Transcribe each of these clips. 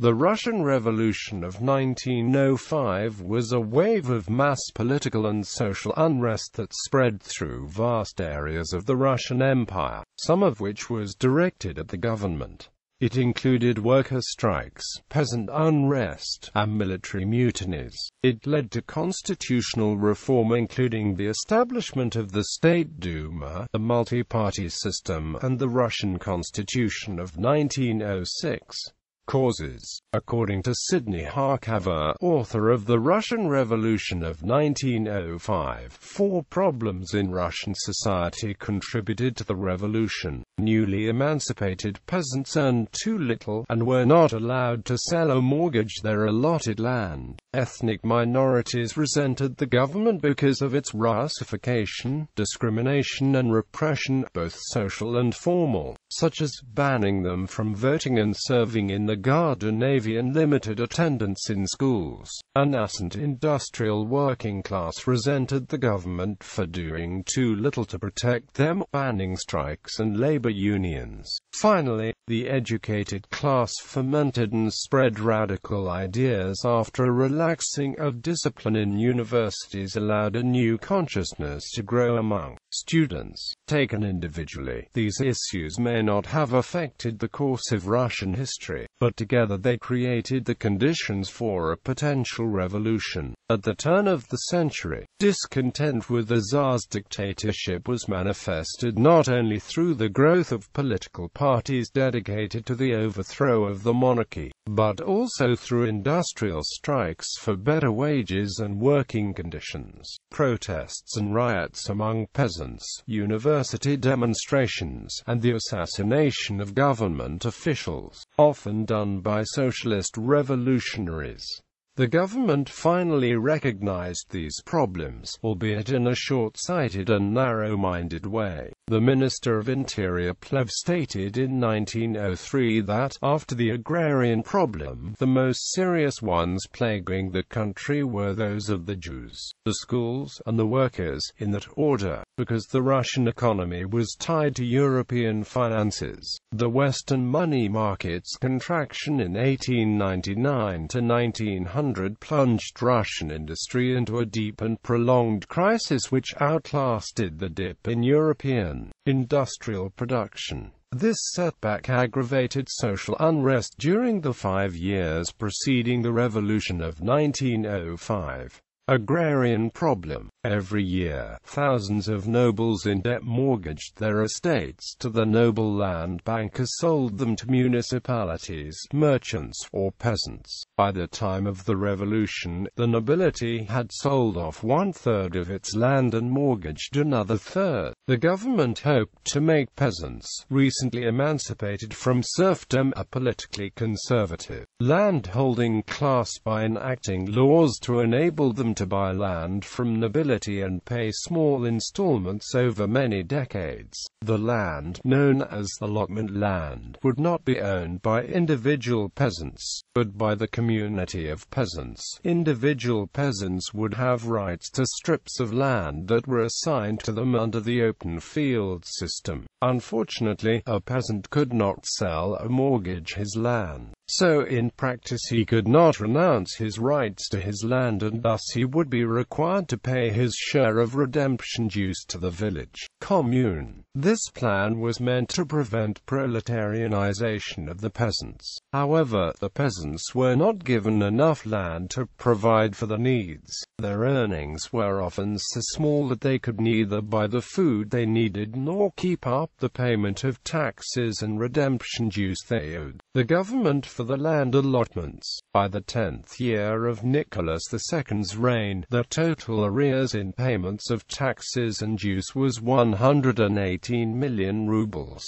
The Russian Revolution of 1905 was a wave of mass political and social unrest that spread through vast areas of the Russian Empire, some of which was directed at the government. It included worker strikes, peasant unrest, and military mutinies. It led to constitutional reform including the establishment of the State Duma, the multi-party system, and the Russian Constitution of 1906. Causes. According to Sidney Kharkov, author of The Russian Revolution of 1905, 4 problems in Russian society contributed to the revolution. Newly emancipated peasants earned too little, and were not allowed to sell or mortgage their allotted land. Ethnic minorities resented the government because of its Russification, discrimination and repression, both social and formal, such as banning them from voting and serving in the Guard and Navy and limited attendance in schools. A nascent industrial working class resented the government for doing too little to protect them, banning strikes and labor unions. Finally, the educated class fermented and spread radical ideas after a relaxing of discipline in universities allowed a new consciousness to grow among students. Taken individually, these issues may not have affected the course of Russian history, but together they created the conditions for a potential revolution. At the turn of the century, discontent with the Czars' dictatorship was manifested not only through the growth of political parties dedicated to the overthrow of the monarchy, but also through industrial strikes for better wages and working conditions, protests and riots among peasants, university demonstrations, and the assassination of government officials, often done by socialist revolutionaries. The government finally recognized these problems, albeit in a short-sighted and narrow-minded way. The Minister of Interior Plev stated in 1903 that, after the Agrarian Problem, the most serious ones plaguing the country were those of the Jews, the schools, and the workers, in that order, because the Russian economy was tied to European finances. The Western money market's contraction in 1899 to 1900 plunged Russian industry into a deep and prolonged crisis which outlasted the dip in European industrial production. This setback aggravated social unrest during the 5 years preceding the revolution of 1905. Agrarian Problem. Every year, thousands of nobles in debt mortgaged their estates to the noble land bankers sold them to municipalities, merchants, or peasants. By the time of the revolution, the nobility had sold off 1/3 of its land and mortgaged another third. The government hoped to make peasants, recently emancipated from serfdom, a politically conservative, land-holding class by enacting laws to enable them to buy land from nobility and pay small installments over many decades. The land, known as allotment land, would not be owned by individual peasants, but by the community of peasants. Individual peasants would have rights to strips of land that were assigned to them under the open field system. Unfortunately, a peasant could not sell or mortgage his land. So in practice he could not renounce his rights to his land, and thus he would be required to pay his share of redemption dues to the village commune. This plan was meant to prevent proletarianization of the peasants. However, the peasants were not given enough land to provide for the needs. Their earnings were often so small that they could neither buy the food they needed nor keep up the payment of taxes and redemption dues they owed the government for the land allotments. By the 10th year of Nicholas II's reign, the total arrears in payments of taxes and dues was 118 million rubles.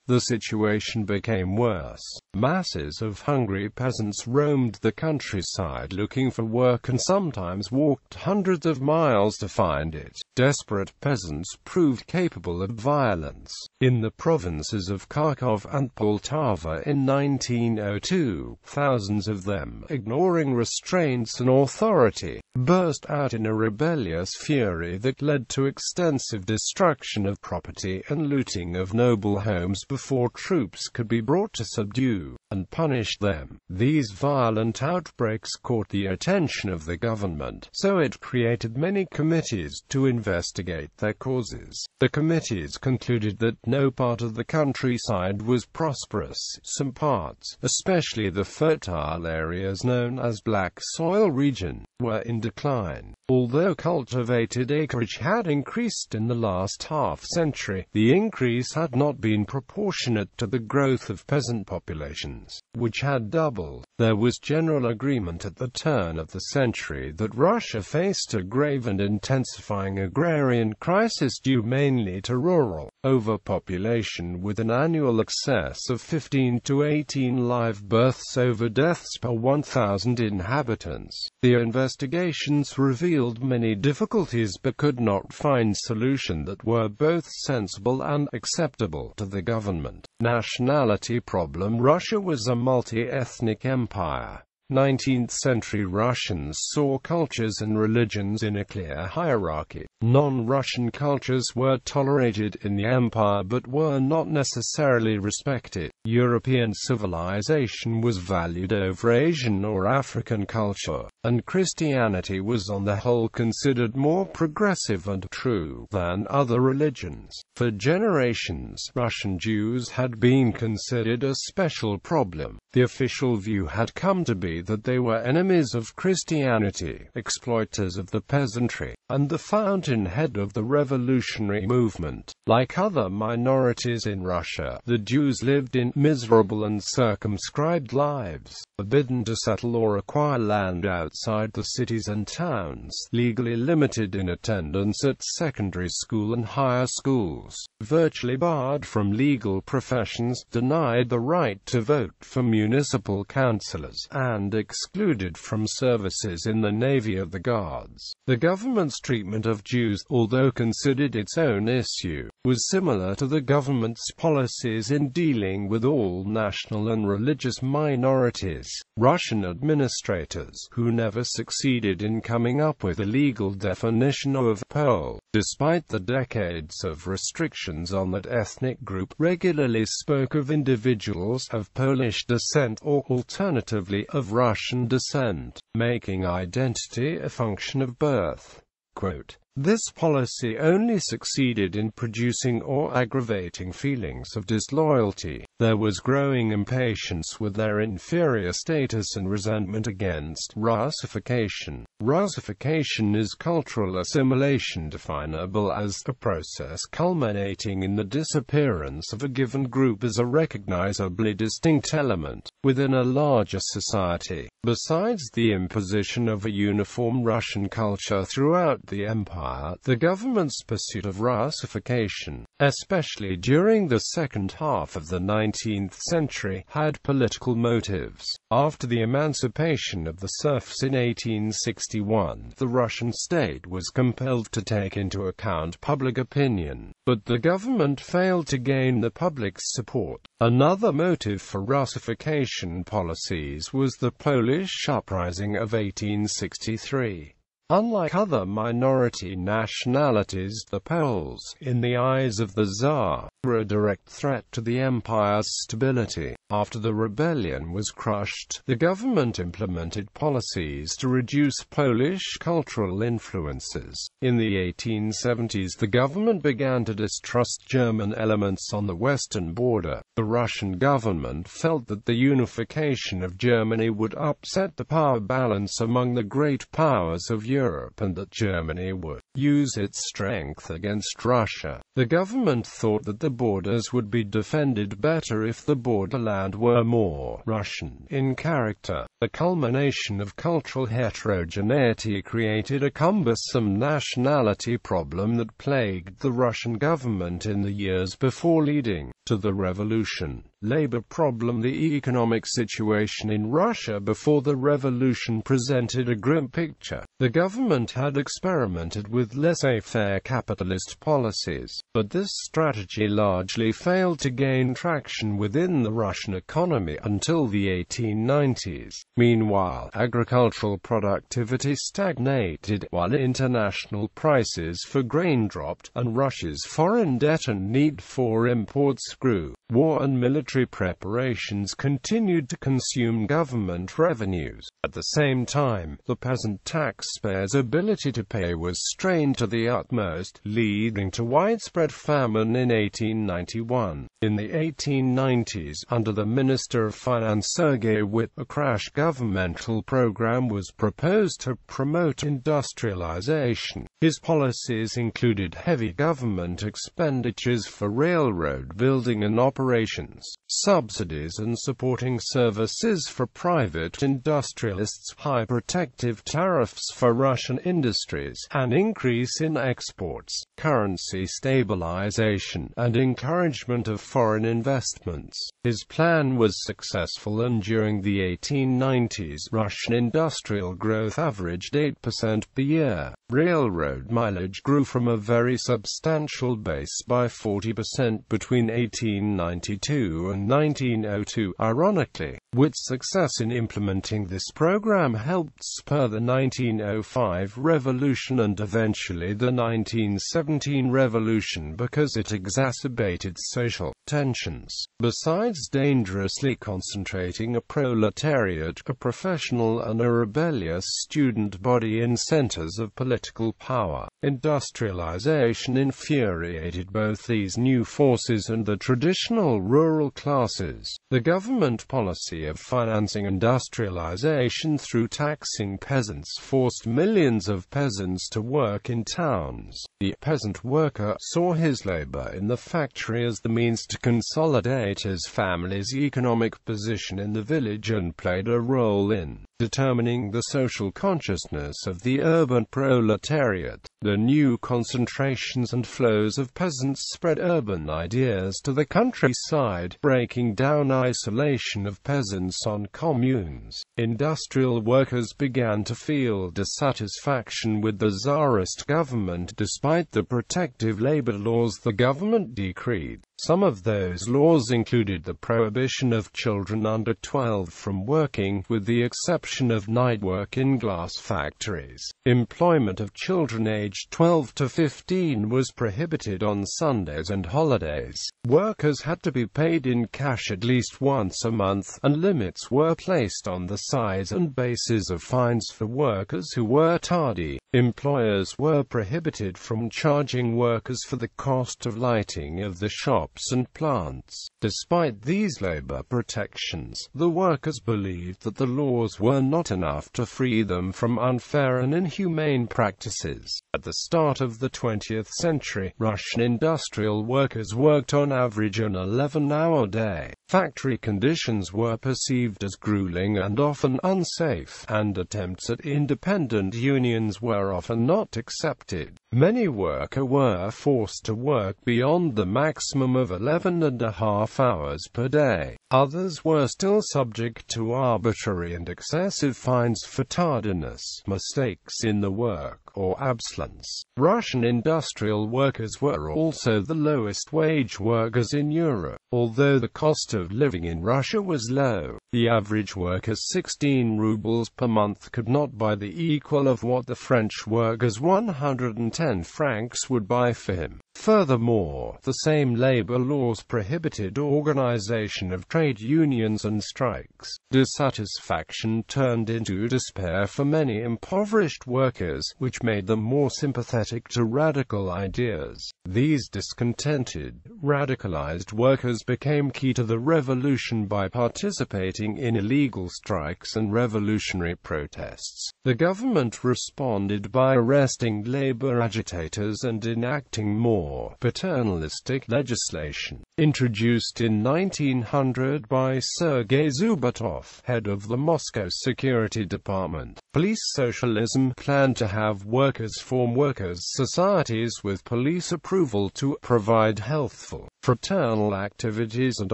The situation became worse. Masses of hungry peasants roamed the countryside looking for work and sometimes walked hundreds of miles to find it. Desperate peasants proved capable of violence. In the provinces of Kharkov and Poltava in 1902, thousands of them, ignoring restraints and authority, burst out in a rebellious fury that led to extensive destruction of property and looting of noble homes before troops could be brought to subdue and punish them. These violent outbreaks caught the attention of the government, so it created many committees to investigate their causes. The committees concluded that no part of the countryside was prosperous. Some parts, especially the fertile areas known as Black Soil region, were in decline. Although cultivated acreage had increased in the last half-century, the increase had not been proportionate to the growth of peasant populations, which had doubled. There was general agreement at the turn of the century that Russia faced a grave and intensifying agrarian crisis due mainly to rural overpopulation, with an annual excess of 15 to 18 live births over deaths per 1,000 inhabitants. The investigations revealed many difficulties but could not find solutions that were both sensible and acceptable to the government. Nationality problem. Russia was a multi-ethnic empire. 19th-century Russians saw cultures and religions in a clear hierarchy. Non-Russian cultures were tolerated in the empire but were not necessarily respected. European civilization was valued over Asian or African culture, and Christianity was on the whole considered more progressive and true than other religions. For generations, Russian Jews had been considered a special problem. The official view had come to be that they were enemies of Christianity, exploiters of the peasantry, and the fountainhead of the revolutionary movement. Like other minorities in Russia, the Jews lived in miserable and circumscribed lives, forbidden to settle or acquire land outside the cities and towns, legally limited in attendance at secondary school and higher schools, virtually barred from legal professions, denied the right to vote for municipal councillors, and excluded from services in the Navy or the Guards. The government's treatment of Jews, although considered its own issue, was similar to the government's policies in dealing with all national and religious minorities. Russian administrators, who never succeeded in coming up with a legal definition of Pole, despite the decades of restrictions on that ethnic group, regularly spoke of individuals of Polish descent or alternatively of Russian descent, making identity a function of birth. Quote, "This policy only succeeded in producing or aggravating feelings of disloyalty. There was growing impatience with their inferior status and resentment against Russification. Russification is cultural assimilation definable as a process culminating in the disappearance of a given group as a recognizably distinct element within a larger society. Besides the imposition of a uniform Russian culture throughout the empire, the government's pursuit of Russification, especially during the second half of the 19th century, had political motives. After the emancipation of the serfs in 1861, the Russian state was compelled to take into account public opinion, but the government failed to gain the public's support. Another motive for Russification policies was the Polish uprising of 1863. Unlike other minority nationalities, the Poles, in the eyes of the Tsar, were a direct threat to the empire's stability. After the rebellion was crushed, the government implemented policies to reduce Polish cultural influences. In the 1870s, the government began to distrust German elements on the western border. The Russian government felt that the unification of Germany would upset the power balance among the great powers of Europe and that Germany would use its strength against Russia. The government thought that the borders would be defended better if the borderland were more Russian in character. The culmination of cultural heterogeneity created a cumbersome nationality problem that plagued the Russian government in the years before leading to the revolution. Labor problem. The economic situation in Russia before the revolution presented a grim picture. The government had experimented with laissez-faire capitalist policies, but this strategy largely failed to gain traction within the Russian economy until the 1890s. Meanwhile, agricultural productivity stagnated, while international prices for grain dropped, and Russia's foreign debt and need for imports grew. War and military preparations continued to consume government revenues. At the same time, the peasant taxpayer's ability to pay was strained to the utmost, leading to widespread famine in 1891. In the 1890s, under the Minister of Finance Sergei Witt, a crash governmental program was proposed to promote industrialization. His policies included heavy government expenditures for railroad building and operations, subsidies and supporting services for private industrialists, high protective tariffs for Russian industries, an increase in exports, currency stabilization, and encouragement of foreign investments. His plan was successful, and during the 1890s, Russian industrial growth averaged 8% per year. Railroad mileage grew from a very substantial base by 40% between 1892 and 1902. Ironically, Witt's success in implementing this program helped spur the 1905 revolution and eventually the 1917 revolution because it exacerbated social tensions. Besides dangerously concentrating a proletariat, a professional and a rebellious student body in centers of political power, industrialization infuriated both these new forces and the traditional rural classes. The government policy of financing industrialization through taxing peasants forced millions of peasants to work in towns. The peasant worker saw his labor in the factory as the means to consolidate his family's economic position in the village and played a role in determining the social consciousness of the urban proletariat. The new concentrations and flows of peasants spread urban ideas to the countryside, breaking down isolation of peasants on communes. Industrial workers began to feel dissatisfaction with the Tsarist government despite the protective labor laws the government decreed. Some of those laws included the prohibition of children under 12 from working, with the exception of night work in glass factories. Employment of children aged 12 to 15 was prohibited on Sundays and holidays. Workers had to be paid in cash at least once a month, and limits were placed on the size and basis of fines for workers who were tardy. Employers were prohibited from charging workers for the cost of lighting of the shops and plants. Despite these labor protections, the workers believed that the laws were not enough to free them from unfair and inhumane practices. At the start of the 20th century, Russian industrial workers worked on average an 11-hour day. Factory conditions were perceived as grueling and often unsafe, and attempts at independent unions were often not accepted. Many workers were forced to work beyond the maximum of 11.5 hours per day. Others were still subject to arbitrary and excessive fines for tardiness, mistakes in the work, or absence. Russian industrial workers were also the lowest wage workers in Europe. Although the cost of living in Russia was low, the average worker's 16 rubles per month could not buy the equal of what the French worker's 110 francs would buy for him. Furthermore, the same labor laws prohibited organization of trade unions and strikes. Dissatisfaction turned into despair for many impoverished workers, which made them more sympathetic to radical ideas. These discontented, radicalized workers became key to the revolution by participating in illegal strikes and revolutionary protests. The government responded by arresting labor agitators and enacting more paternalistic legislation. Introduced in 1900 by Sergei Zubotov, head of the Moscow Security Department, police socialism planned to have workers form workers' societies with police approval to provide healthful, fraternal activities and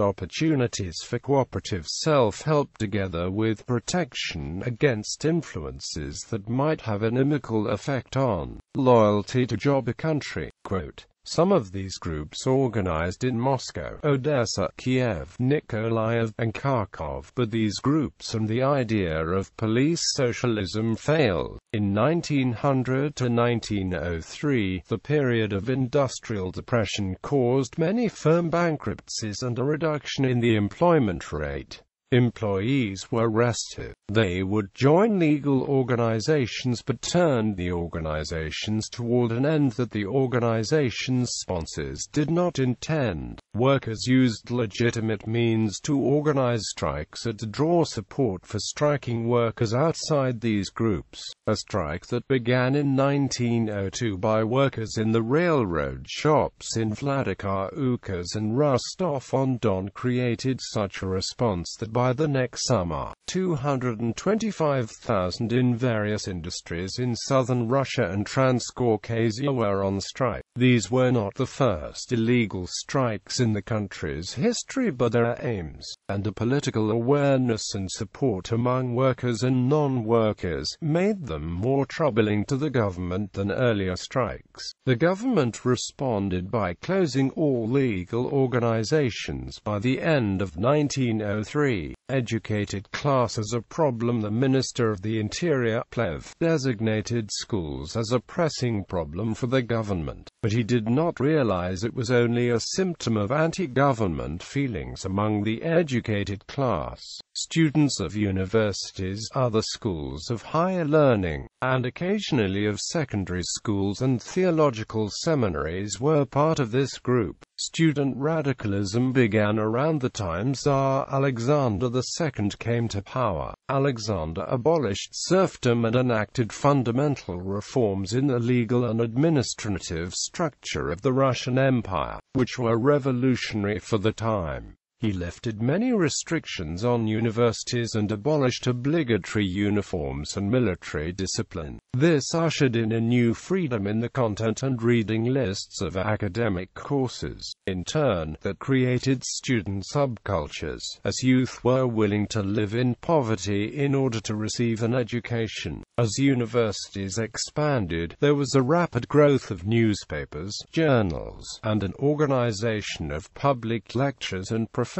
opportunities for cooperative self-help together with protection against influences that might have an inimical effect on loyalty to job country. Quote, some of these groups organized in Moscow, Odessa, Kiev, Nikolaev, and Kharkov, but these groups and the idea of police socialism failed. In 1900 to 1903, the period of industrial depression caused many firm bankruptcies and a reduction in the employment rate. Employees were restive. They would join legal organizations but turned the organizations toward an end that the organization's sponsors did not intend. Workers used legitimate means to organize strikes or to draw support for striking workers outside these groups. A strike that began in 1902 by workers in the railroad shops in Vladikar-Ukaz and Rostov-on-Don created such a response that by the next summer, 225,000 in various industries in southern Russia and Transcaucasia were on strike. These were not the first illegal strikes in the country's history, but their aims, and a political awareness and support among workers and non-workers, made them more troubling to the government than earlier strikes. The government responded by closing all legal organizations by the end of 1903. Educated class as a problem. The Minister of the Interior, Plev, designated schools as a pressing problem for the government, but he did not realize it was only a symptom of anti-government feelings among the educated class. Students of universities, other schools of higher learning, and occasionally of secondary schools and theological seminaries were part of this group. Student radicalism began around the time Tsar Alexander II came to power. Alexander abolished serfdom and enacted fundamental reforms in the legal and administrative structure of the Russian Empire, which were revolutionary for the time. He lifted many restrictions on universities and abolished obligatory uniforms and military discipline. This ushered in a new freedom in the content and reading lists of academic courses. In turn, that created student subcultures, as youth were willing to live in poverty in order to receive an education. As universities expanded, there was a rapid growth of newspapers, journals, and an organization of public lectures and professional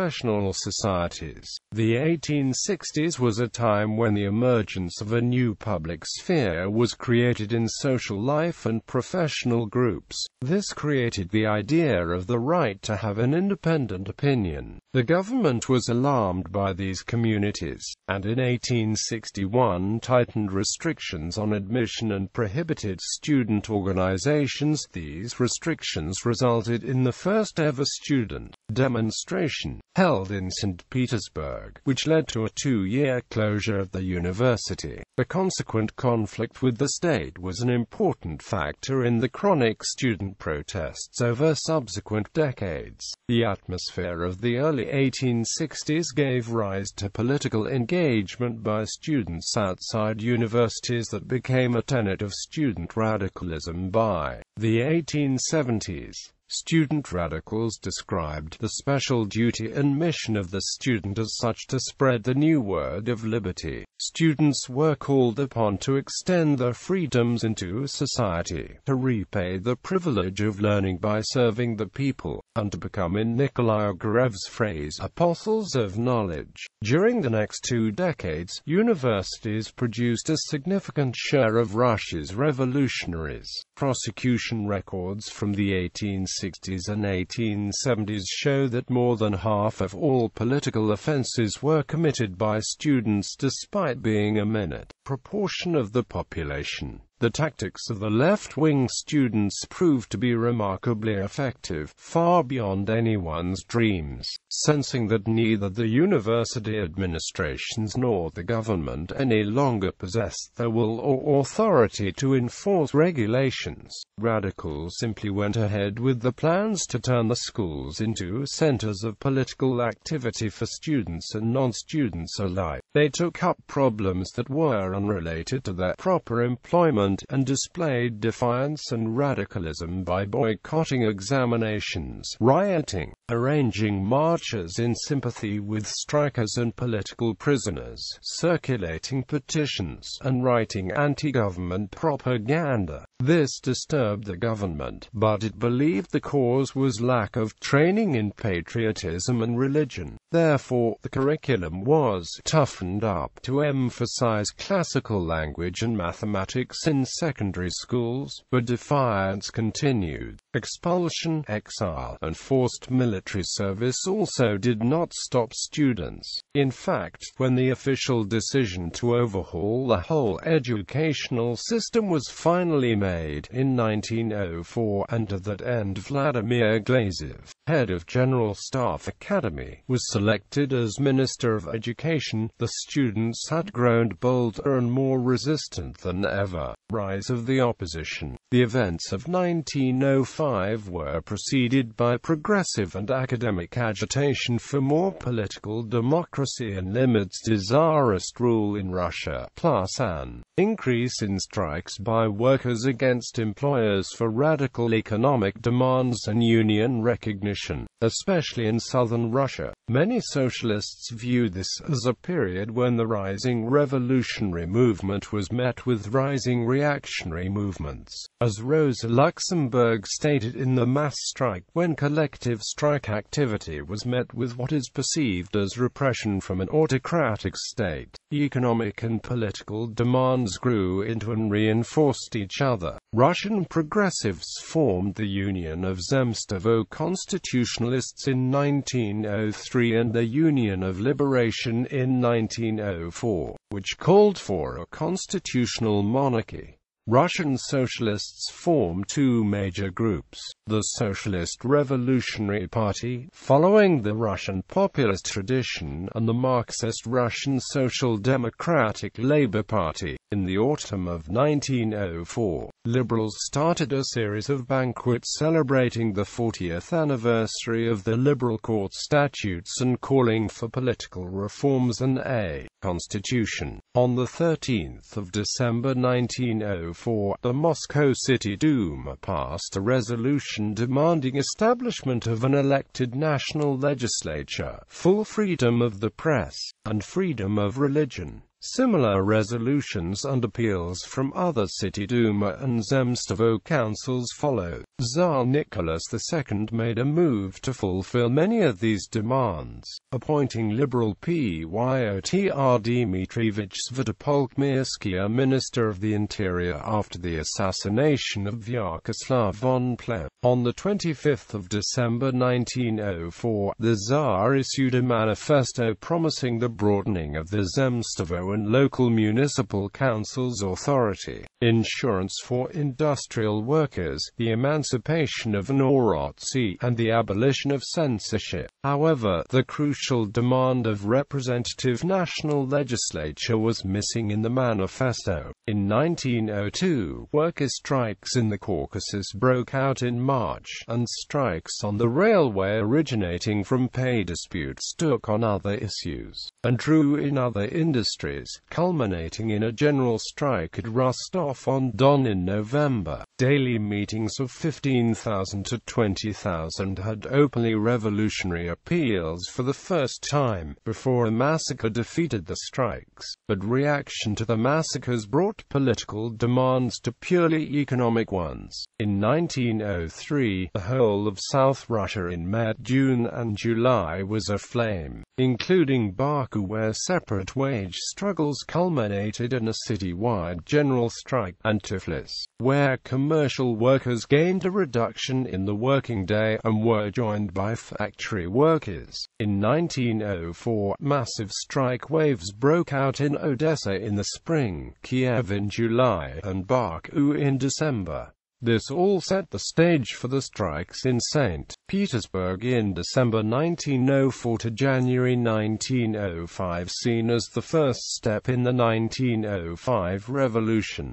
societies. The 1860s was a time when the emergence of a new public sphere was created in social life and professional groups. This created the idea of the right to have an independent opinion. The government was alarmed by these communities, and in 1861 tightened restrictions on admission and prohibited student organizations. These restrictions resulted in the first ever student demonstration, held in St. Petersburg, which led to a 2-year closure of the university. The consequent conflict with the state was an important factor in the chronic student protests over subsequent decades. The atmosphere of the early 1860s gave rise to political engagement by students outside universities that became a tenet of student radicalism by the 1870s. Student radicals described the special duty and mission of the student as such to spread the new word of liberty. Students were called upon to extend their freedoms into society, to repay the privilege of learning by serving the people, and to become, in Nikolai Ogorev's phrase, apostles of knowledge. During the next 2 decades, universities produced a significant share of Russia's revolutionaries. Prosecution records from the 1860s and 1870s show that more than half of all political offenses were committed by students despite being a minute proportion of the population. The tactics of the left-wing students proved to be remarkably effective, far beyond anyone's dreams. Sensing that neither the university administrations nor the government any longer possessed the will or authority to enforce regulations, radicals simply went ahead with the plans to turn the schools into centers of political activity for students and non-students alike. They took up problems that were unrelated to their proper employment government, and displayed defiance and radicalism by boycotting examinations, rioting, arranging marches in sympathy with strikers and political prisoners, circulating petitions, and writing anti-government propaganda. This disturbed the government, but it believed the cause was lack of training in patriotism and religion. Therefore, the curriculum was toughened up to emphasize classical language and mathematics in secondary schools, but defiance continued. Expulsion, exile, and forced military service also did not stop students. In fact, when the official decision to overhaul the whole educational system was finally made in 1904, and to that end Vladimir Glaziev, head of General Staff Academy, was selected as Minister of Education, the students had grown bolder and more resistant than ever. Rise of the opposition. The events of 1905 were preceded by progressive and academic agitation for more political democracy and limits to Tsarist rule in Russia, plus an increase in strikes by workers against employers for radical economic demands and union recognition, especially in southern Russia. Many socialists view this as a period when the rising revolutionary movement was met with rising reactionary movements. As Rosa Luxemburg stated in The Mass Strike, when collective strike activity was met with what is perceived as repression from an autocratic state, economic and political demands grew into and reinforced each other. Russian progressives formed the Union of Zemstovo Constitutionalists in 1903 and the Union of Liberation in 1904, which called for a constitutional monarchy. Russian socialists formed two major groups: the Socialist Revolutionary Party, following the Russian populist tradition, and the Marxist Russian Social Democratic Labour Party. In the autumn of 1904, liberals started a series of banquets celebrating the 40th anniversary of the Liberal Court statutes and calling for political reforms and a constitution. On the 13th of December 1904, the Moscow City Duma passed a resolution demanding establishment of an elected national legislature, full freedom of the press, and freedom of religion. Similar resolutions and appeals from other City Duma and Zemstovo councils followed. Tsar Nicholas II made a move to fulfill many of these demands, appointing liberal Pyotr Dmitrievich Svitopolk-Mirsky Minister of the Interior after the assassination of Vyacheslav von Plehve. On the 25th of December 1904, the Tsar issued a manifesto promising the broadening of the Zemstovo and local municipal councils' authority, insurance for industrial workers, the emancipation of Naurotsy, and the abolition of censorship. However, the crucial demand of representative national legislature was missing in the manifesto. In 1902, worker strikes in the Caucasus broke out in March, and strikes on the railway originating from pay disputes took on other issues, and drew in other industries, culminating in a general strike at Rostov-on-Don in November. Daily meetings of 15,000 to 20,000 had openly revolutionary appeals for the first time, before a massacre defeated the strikes. But reaction to the massacres brought political demands to purely economic ones. In 1903, the whole of South Russia in May, June and July was aflame, including Baku, where separate wage struggles culminated in a citywide general strike, and Tiflis, where commercial workers gained a reduction in the working day and were joined by factory workers. In 1904, massive strike waves broke out in Odessa in the spring, Kiev in July, and Baku in December. This all set the stage for the strikes in St. Petersburg in December 1904 to January 1905, seen as the first step in the 1905 revolution.